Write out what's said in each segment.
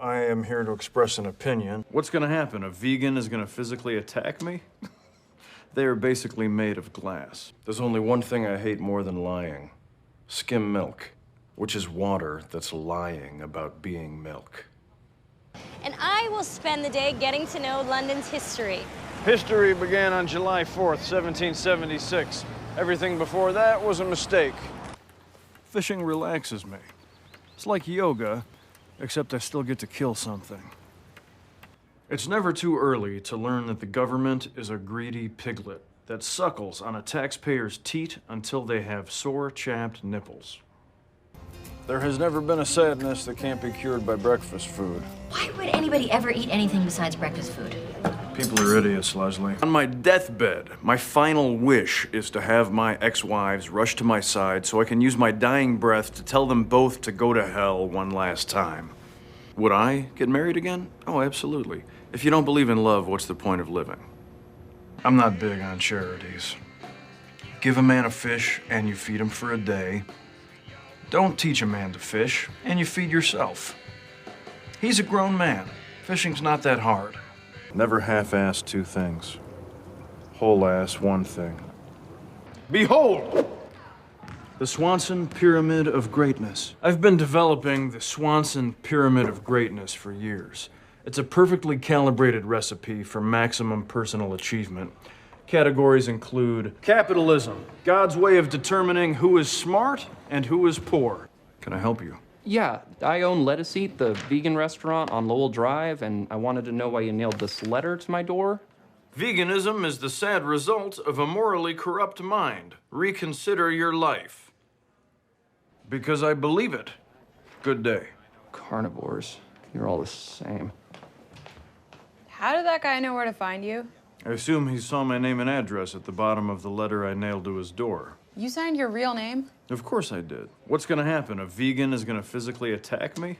I am here to express an opinion. What's gonna happen? A vegan is gonna physically attack me? They are basically made of glass. There's only one thing I hate more than lying. Skim milk, which is water that's lying about being milk. And I will spend the day getting to know London's history. History began on July 4th, 1776. Everything before that was a mistake. Fishing relaxes me. It's like yoga, except I still get to kill something. It's never too early to learn that the government is a greedy piglet that suckles on a taxpayer's teat until they have sore, chapped nipples. There has never been a sadness that can't be cured by breakfast food. Why would anybody ever eat anything besides breakfast food? People are idiots, Leslie. On my deathbed, my final wish is to have my ex-wives rush to my side so I can use my dying breath to tell them both to go to hell one last time. Would I get married again? Oh, absolutely. If you don't believe in love, what's the point of living? I'm not big on charities. Give a man a fish and you feed him for a day. Don't teach a man to fish and you feed yourself. He's a grown man. Fishing's not that hard. Never half-ass two things. Whole-ass one thing. Behold! The Swanson Pyramid of Greatness. I've been developing the Swanson Pyramid of Greatness for years. It's a perfectly calibrated recipe for maximum personal achievement. Categories include capitalism, God's way of determining who is smart and who is poor. Can I help you? Yeah, I own Lettuce Eat, the vegan restaurant on Lowell Drive, and I wanted to know why you nailed this letter to my door. Veganism is the sad result of a morally corrupt mind. Reconsider your life. Because I believe it. Good day. Carnivores, you're all the same. How did that guy know where to find you? I assume he saw my name and address at the bottom of the letter I nailed to his door. You signed your real name? Of course I did. What's gonna happen? A vegan is gonna physically attack me?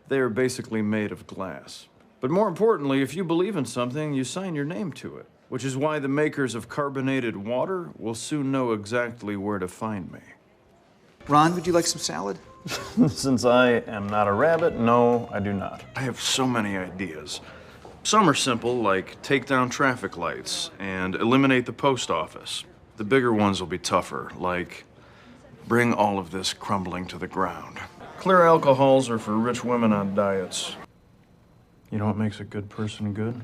They are basically made of glass. But more importantly, if you believe in something, you sign your name to it. Which is why the makers of carbonated water will soon know exactly where to find me. Ron, would you like some salad? Since I am not a rabbit, no, I do not. I have so many ideas. Some are simple, like take down traffic lights and eliminate the post office. The bigger ones will be tougher, like bring all of this crumbling to the ground. Clear alcohols are for rich women on diets. You know what makes a good person good?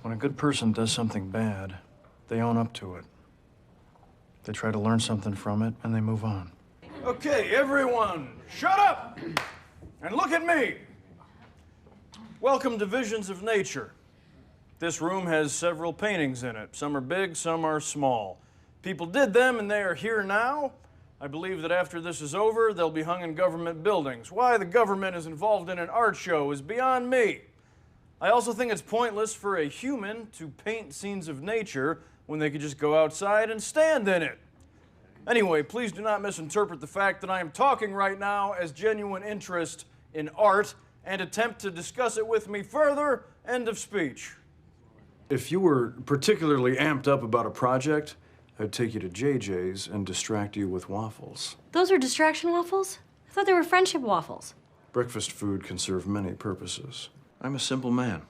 When a good person does something bad, they own up to it. They try to learn something from it, and they move on. Okay, everyone, shut up and look at me. Welcome to Visions of Nature. This room has several paintings in it. Some are big, some are small. People did them and they are here now. I believe that after this is over, they'll be hung in government buildings. Why the government is involved in an art show is beyond me. I also think it's pointless for a human to paint scenes of nature when they could just go outside and stand in it. Anyway, please do not misinterpret the fact that I am talking right now as genuine interest in art and attempt to discuss it with me further. End of speech. If you were particularly amped up about a project, I'd take you to JJ's and distract you with waffles. Those are distraction waffles? I thought they were friendship waffles. Breakfast food can serve many purposes. I'm a simple man.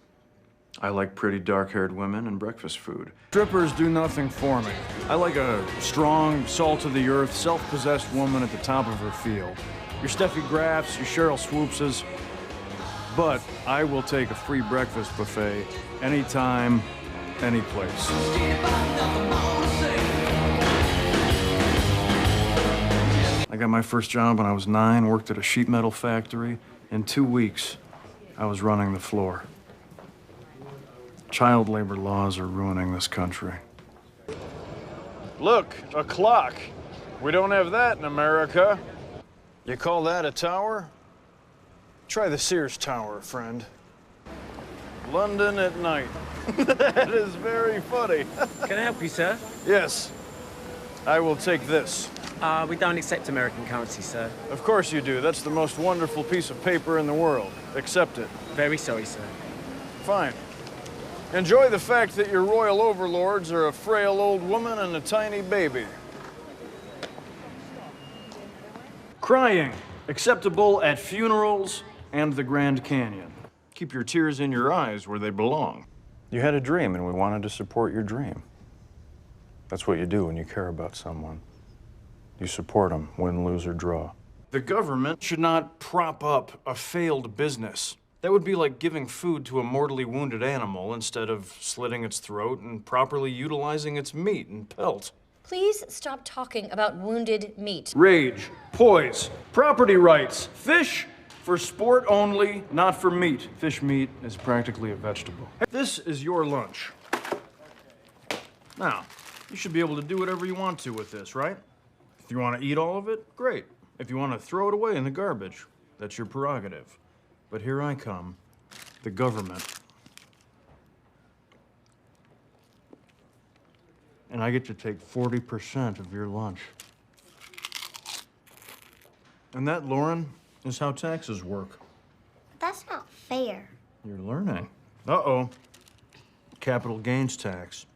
I like pretty dark-haired women and breakfast food. Strippers do nothing for me. I like a strong, salt-of-the-earth, self-possessed woman at the top of her field. Your Steffi Grafs, your Cheryl Swoopses. But I will take a free breakfast buffet anytime, any place. I got my first job when I was 9, worked at a sheet metal factory. In 2 weeks, I was running the floor. Child labor laws are ruining this country. Look, a clock. We don't have that in America. You call that a tower? Try the Sears Tower, friend. London at night. That is very funny. Can I help you, sir? Yes. I will take this. We don't accept American currency, sir. Of course you do. That's the most wonderful piece of paper in the world. Accept it. Very sorry, sir. Fine. Enjoy the fact that your royal overlords are a frail old woman and a tiny baby. Crying. Acceptable at funerals, and the Grand Canyon. Keep your tears in your eyes where they belong. You had a dream, and we wanted to support your dream. That's what you do when you care about someone. You support them, win, lose, or draw. The government should not prop up a failed business. That would be like giving food to a mortally wounded animal instead of slitting its throat and properly utilizing its meat and pelt. Please stop talking about wounded meat. Rage, poise, property rights, fish for sport only, not for meat. Fish meat is practically a vegetable. This is your lunch. Now, you should be able to do whatever you want to with this, right? If you want to eat all of it, great. If you want to throw it away in the garbage, that's your prerogative. But here I come, the government. And I get to take 40% of your lunch. And that, Lauren, is how taxes work. That's not fair. You're learning. Uh-oh. Capital gains tax.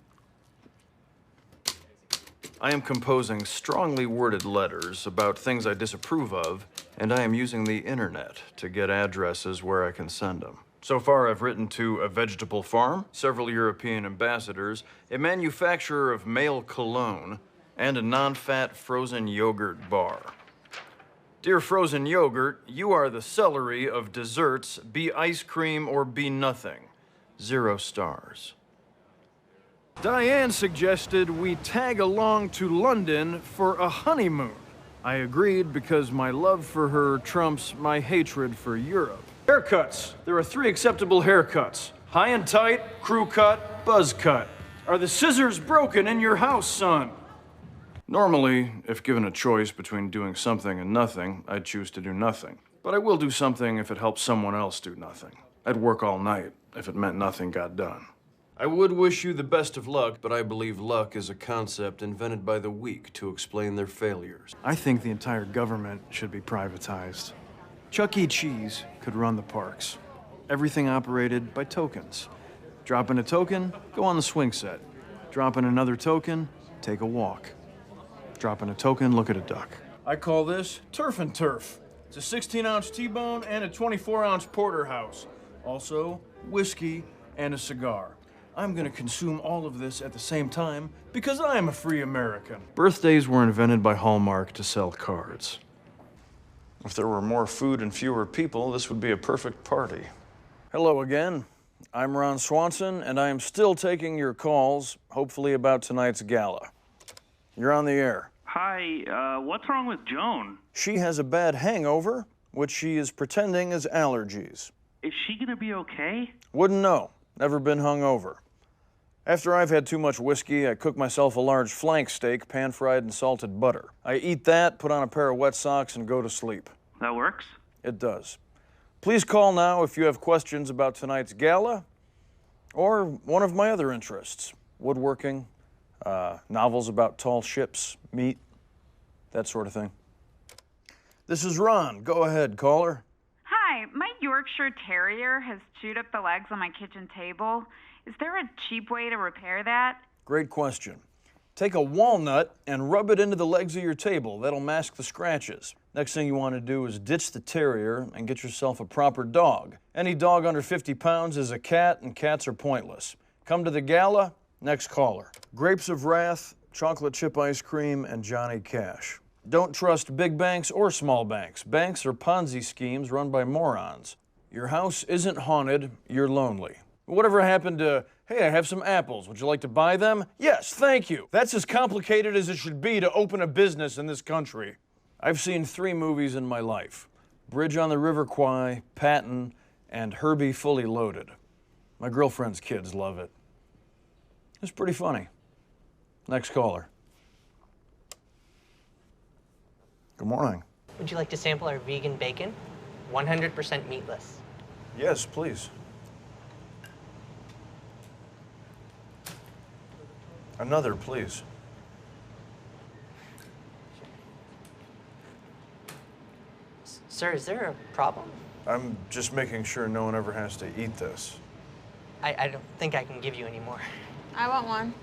I am composing strongly worded letters about things I disapprove of, and I am using the internet to get addresses where I can send them. So far, I've written to a vegetable farm, several European ambassadors, a manufacturer of male cologne, and a non-fat frozen yogurt bar. Dear frozen yogurt, you are the celery of desserts, be ice cream or be nothing. 0 stars. Diane suggested we tag along to London for a honeymoon. I agreed because my love for her trumps my hatred for Europe. Haircuts. There are 3 acceptable haircuts. High and tight, crew cut, buzz cut. Are the scissors broken in your house, son? Normally, if given a choice between doing something and nothing, I'd choose to do nothing. But I will do something if it helps someone else do nothing. I'd work all night if it meant nothing got done. I would wish you the best of luck, but I believe luck is a concept invented by the weak to explain their failures. I think the entire government should be privatized. Chuck E. Cheese could run the parks. Everything operated by tokens. Drop in a token, go on the swing set. Drop in another token, take a walk. Drop in a token, look at a duck. I call this Turf and Turf. It's a 16-ounce T-bone and a 24-ounce porterhouse. Also, whiskey and a cigar. I'm gonna consume all of this at the same time because I am a free American. Birthdays were invented by Hallmark to sell cards. If there were more food and fewer people, this would be a perfect party. Hello again. I'm Ron Swanson, and I am still taking your calls, hopefully about tonight's gala. You're on the air. Hi, what's wrong with Joan? She has a bad hangover, which she is pretending is allergies. Is she gonna be okay? Wouldn't know. Never been hungover. After I've had too much whiskey, I cook myself a large flank steak, pan-fried in salted butter. I eat that, put on a pair of wet socks, and go to sleep. That works? It does. Please call now if you have questions about tonight's gala or one of my other interests, woodworking, novels about tall ships, meat, that sort of thing. This is Ron. Go ahead, caller. Hi, my Yorkshire Terrier has chewed up the legs on my kitchen table. Is there a cheap way to repair that? Great question. Take a walnut and rub it into the legs of your table. That'll mask the scratches. Next thing you want to do is ditch the terrier and get yourself a proper dog. Any dog under 50 pounds is a cat, and cats are pointless. Come to the gala, next caller. Grapes of Wrath, chocolate chip ice cream, and Johnny Cash. Don't trust big banks or small banks. Banks are Ponzi schemes run by morons. Your house isn't haunted, you're lonely. Whatever happened to, hey, I have some apples, would you like to buy them? Yes, thank you. That's as complicated as it should be to open a business in this country. I've seen 3 movies in my life. Bridge on the River Kwai, Patton, and Herbie Fully Loaded. My girlfriend's kids love it. It's pretty funny. Next caller. Good morning. Would you like to sample our vegan bacon? 100% meatless. Yes, please. Another, please. Sir, is there a problem? I'm just making sure no one ever has to eat this. I don't think I can give you any more. I want one.